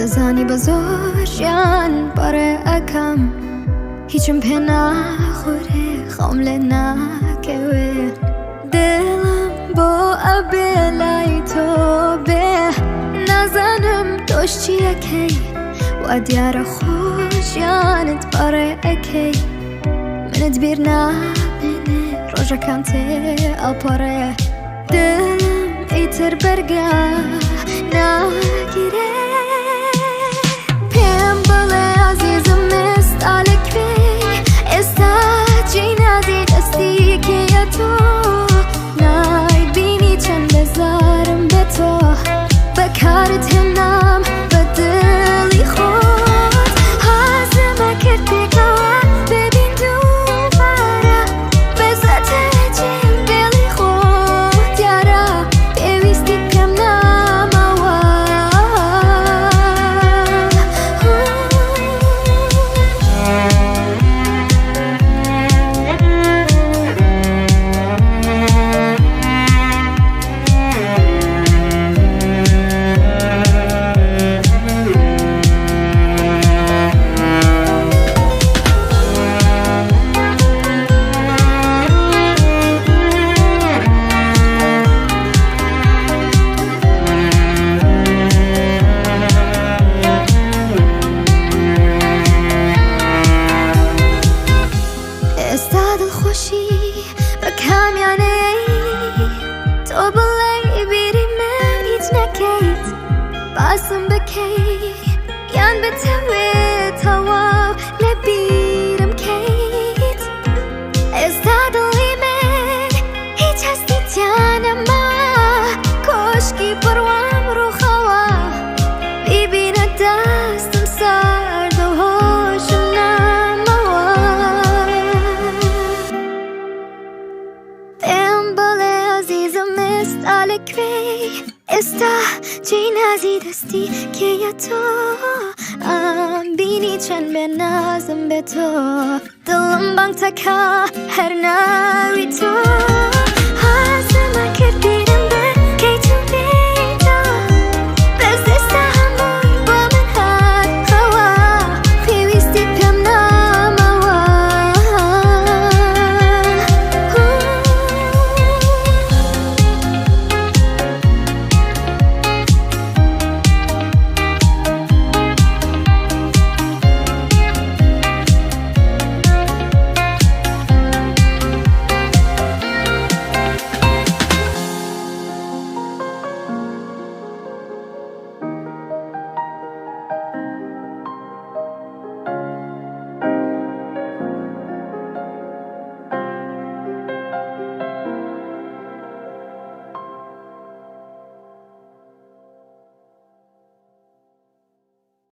دزانی بزرگان باره اکم هیچم پی نخوره خامل نکوه دلم با ابلای تو به نزنم داشتیه کی و دیار خوشیانت باره اکی منت بیر نبینه rozhekam ته اپاره دلم ایتر برگه نگیره پیم بله عزیزم است دلکم esta جینازی دستی که تو ناید بینی چند بذارم به تو بکارت هنم به دلی خود هزمه کرد بگوه ببین دوباره بزت جیم دلی خود یاره بیویستی کم باسم بکی یان بتوی تواو لبیرم کیت استادلی من هیچ هستی تیانم کشکی پروام رو خوا بیبین دستم سرد و هوشم پیم بله عزیزم است دلکم esta جینازی دستی که تو بینی چند به نازم به تو دلم بانگ تکا هر نوی تو